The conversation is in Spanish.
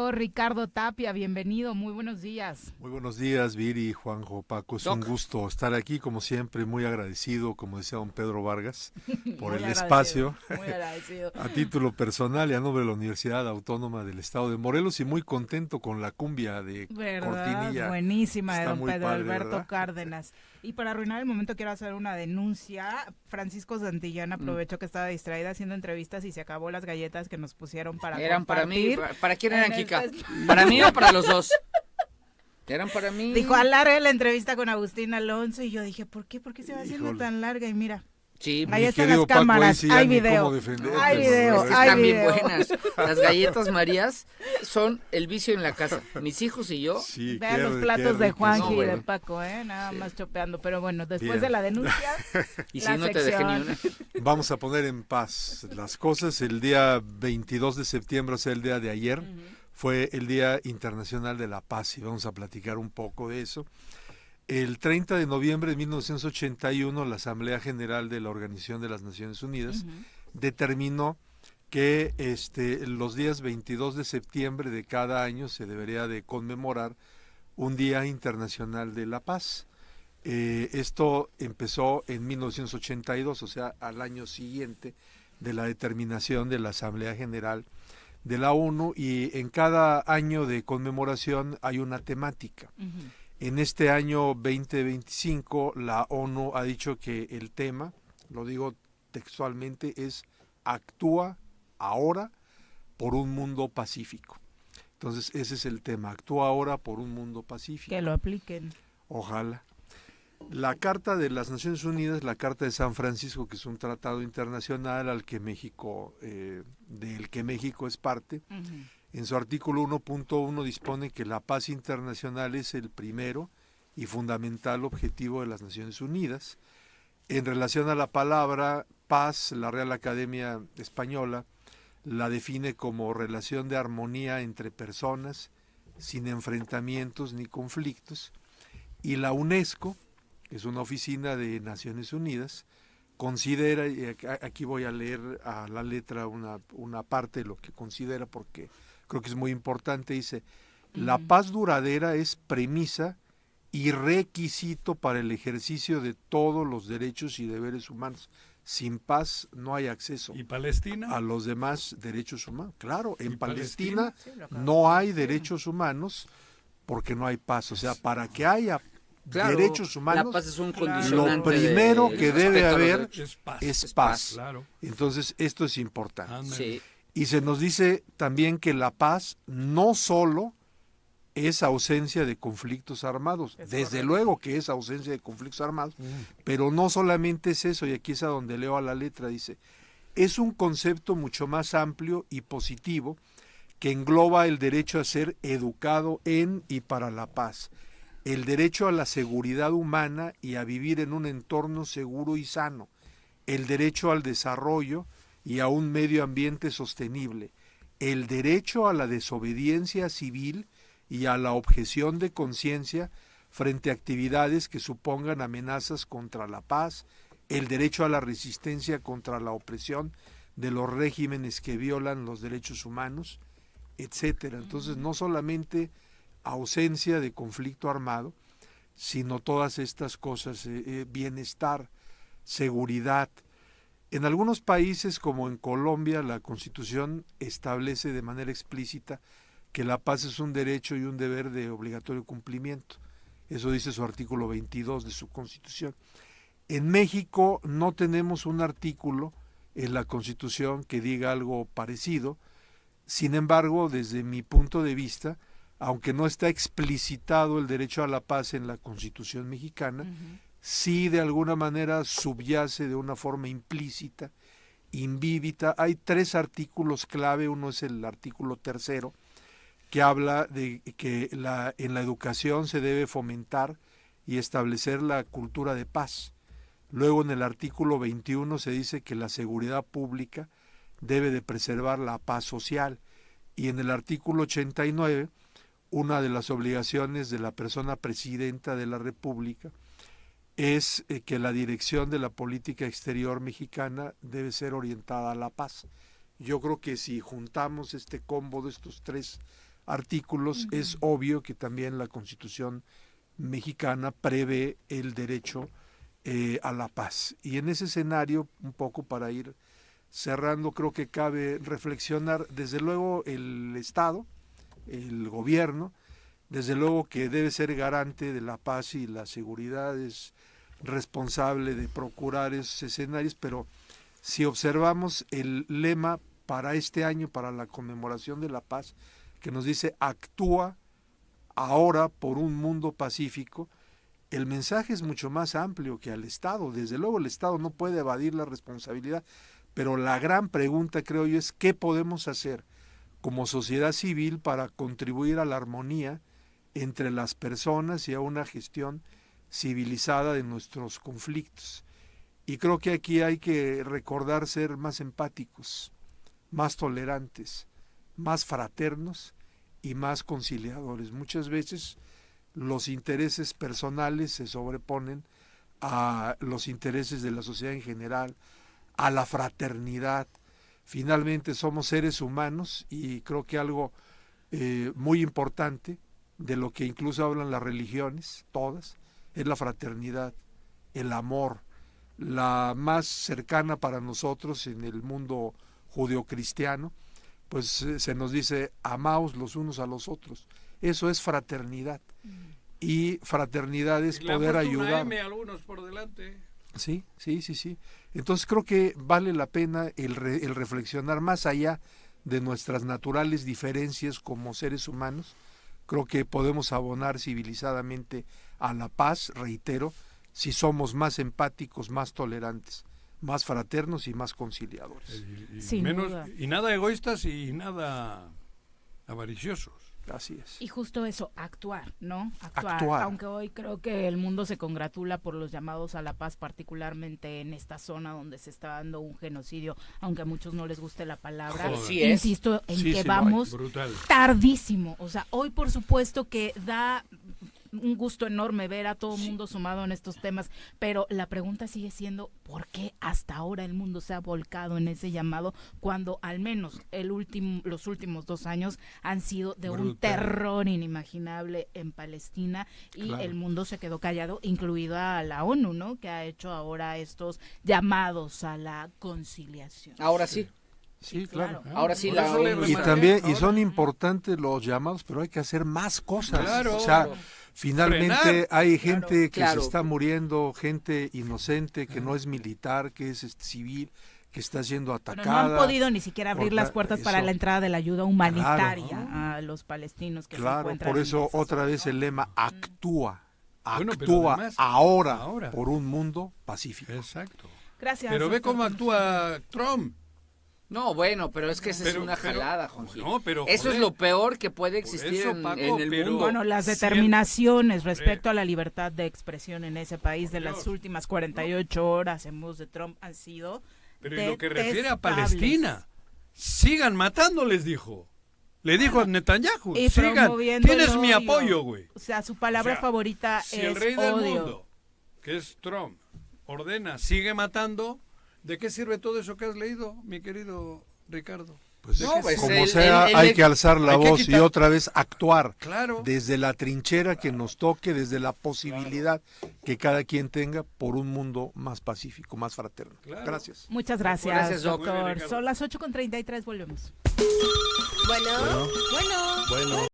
doctor Ricardo Tapia, bienvenido, muy buenos días. Muy buenos días, Viri, Juanjo, Paco. Es un gusto estar aquí, como siempre, muy agradecido, como decía don Pedro Vargas, por el espacio, muy agradecido. A título personal y a nombre de la Universidad Autónoma del Estado de Morelos, y muy contento con la cumbia de Cortinilla. Buenísima, Está de don muy Pedro padre, Alberto ¿verdad? Cárdenas. Y para arruinar el momento quiero hacer una denuncia. Francisco Santillán aprovechó que estaba distraída haciendo entrevistas y se acabó las galletas que nos pusieron para Eran compartir. para mí. ¿Para quién eran, Kika? Este... ¿Para mí o para los dos? Eran para mí. Dijo, alargue la entrevista con Agustín Alonso, y yo dije, ¿por qué? ¿Por qué se va haciendo tan larga? Y mira, sí, ahí están las cámaras, Paco, hay video, hay video, están bien buenas. Las galletas Marías son el vicio en la casa. Mis hijos y yo. Sí, vean los platos de Juanji y de Paco, nada sí. más chopeando. Pero bueno, después Bien. de la denuncia, Y la si no te dejé ni una. Vamos a poner en paz las cosas. El día 22 de septiembre, o sea, el día de ayer, fue el Día Internacional de la Paz, y vamos a platicar un poco de eso. El 30 de noviembre de 1981, la Asamblea General de la Organización de las Naciones Unidas determinó que los días 22 de septiembre de cada año se debería de conmemorar un Día Internacional de la Paz. Esto empezó en 1982, o sea, al año siguiente de la determinación de la Asamblea General de la ONU, y en cada año de conmemoración hay una temática. En este año 2025, la ONU ha dicho que el tema, lo digo textualmente, es actúa ahora por un mundo pacífico. Entonces, ese es el tema, actúa ahora por un mundo pacífico. que lo apliquen. Ojalá. La Carta de las Naciones Unidas, la Carta de San Francisco, que es un tratado internacional al que México, del que México es parte, en su artículo 1.1 dispone que la paz internacional es el primero y fundamental objetivo de las Naciones Unidas. En relación a la palabra paz, la Real Academia Española la define como relación de armonía entre personas, sin enfrentamientos ni conflictos, y la UNESCO, que es una oficina de Naciones Unidas, considera, y aquí voy a leer a la letra una parte de lo que considera, porque creo que es muy importante. Dice, la paz duradera es premisa y requisito para el ejercicio de todos los derechos y deberes humanos. Sin paz no hay acceso. ¿Y Palestina? A los demás derechos humanos. Claro, en Palestina sí, no hay derechos humanos porque no hay paz. O sea, para que haya derechos humanos, la paz es un lo condicionante primero que debe haber es paz. Claro. Entonces, esto es importante. Sí. Y se nos dice también que la paz no solo es ausencia de conflictos armados, desde luego que es ausencia de conflictos armados, pero no solamente es eso, y aquí es a donde leo a la letra, dice, es un concepto mucho más amplio y positivo que engloba el derecho a ser educado en y para la paz, el derecho a la seguridad humana y a vivir en un entorno seguro y sano, el derecho al desarrollo y a un medio ambiente sostenible, el derecho a la desobediencia civil y a la objeción de conciencia frente a actividades que supongan amenazas contra la paz, el derecho a la resistencia contra la opresión de los regímenes que violan los derechos humanos, etcétera. Entonces, no solamente ausencia de conflicto armado, sino todas estas cosas, bienestar, seguridad. En algunos países, como en Colombia, la Constitución establece de manera explícita que la paz es un derecho y un deber de obligatorio cumplimiento. Eso dice su artículo 22 de su Constitución. En México no tenemos un artículo en la Constitución que diga algo parecido. Sin embargo, desde mi punto de vista, aunque no está explicitado el derecho a la paz en la Constitución mexicana, sí de alguna manera subyace de una forma implícita, invíbita. Hay 3 artículos clave. Uno es el artículo 3, que habla de que en la educación se debe fomentar y establecer la cultura de paz. Luego, en el artículo 21 se dice que la seguridad pública debe de preservar la paz social, y en el artículo 89, una de las obligaciones de la persona presidenta de la República es que la dirección de la política exterior mexicana debe ser orientada a la paz. Yo creo que si juntamos este combo de estos 3 artículos, es obvio que también la Constitución mexicana prevé el derecho a la paz. Y en ese escenario, un poco para ir cerrando, creo que cabe reflexionar, desde luego el Estado, el gobierno, desde luego que debe ser garante de la paz y la seguridad, es responsable de procurar esos escenarios, pero si observamos el lema para este año, para la conmemoración de la paz, que nos dice actúa ahora por un mundo pacífico, el mensaje es mucho más amplio que al Estado. Desde luego el Estado no puede evadir la responsabilidad, pero la gran pregunta, creo yo, es ¿qué podemos hacer como sociedad civil para contribuir a la armonía entre las personas y a una gestión civilizada de nuestros conflictos? Y creo que aquí hay que recordar ser más empáticos, más tolerantes, más fraternos y más conciliadores. Muchas veces los intereses personales se sobreponen a los intereses de la sociedad en general, a la fraternidad. Finalmente somos seres humanos y creo que algo muy importante, de lo que incluso hablan las religiones, todas, es la fraternidad, el amor, la más cercana para nosotros en el mundo judeocristiano, pues se nos dice amaos los unos a los otros. Eso es fraternidad. Y fraternidad es poder ayudar. Una M, algunos por delante. Sí. Entonces creo que vale la pena el reflexionar más allá de nuestras naturales diferencias como seres humanos. Creo que podemos abonar civilizadamente a la paz, reitero, si somos más empáticos, más tolerantes, más fraternos y más conciliadores. Y nada egoístas y nada avariciosos. Así es. Y justo eso, actuar, ¿no? Actuar. Aunque hoy creo que el mundo se congratula por los llamados a la paz, particularmente en esta zona donde se está dando un genocidio, aunque a muchos no les guste la palabra. Insisto en que vamos tardísimo. O sea, hoy por supuesto que da un gusto enorme ver a todo el mundo sumado en estos temas, pero la pregunta sigue siendo ¿por qué hasta ahora el mundo se ha volcado en ese llamado cuando al menos los últimos 2 años han sido de un terror inimaginable en Palestina y el mundo se quedó callado, incluida la ONU, ¿no? Que ha hecho ahora estos llamados a la conciliación. Ahora sí. Sí, claro. Ahora sí y también y son importantes los llamados, pero hay que hacer más cosas. Claro. O sea, finalmente hay gente que Claro. se está muriendo, gente inocente que no es militar, que es civil, que está siendo atacada. Pero no han podido ni siquiera abrir las puertas para la entrada de la ayuda humanitaria a los palestinos que se encuentran. Por eso en otra vez el lema actúa además, ahora por un mundo pacífico. Exacto. Gracias. Pero ve cómo actúa Trump. No, bueno, pero es que esa es una jalada, Juanji. No, pero, eso es lo peor que puede existir eso, Paco, en el mundo. Bueno, las determinaciones respecto a la libertad de expresión en ese país de las últimas 48 horas en voz de Trump han sido Pero en lo que refiere a detestables. Palestina, sigan matando, les dijo. Le dijo a Netanyahu, Y sigan, promoviendo tienes el mi odio. apoyo, güey. O sea, su palabra favorita Si es el rey del odio. mundo, que es Trump, ordena, sigue matando, ¿de qué sirve todo eso que has leído, mi querido Ricardo? Pues No, pues como sea, hay que alzar la hay que voz quitar- y otra vez actuar. Claro. Desde la trinchera que nos toque, desde la posibilidad que cada quien tenga por un mundo más pacífico, más fraterno. Claro. Gracias. Muchas gracias, Gracias, Doc. Muy bien, doctor. Ricardo. Son las 8:33, volvemos. Bueno.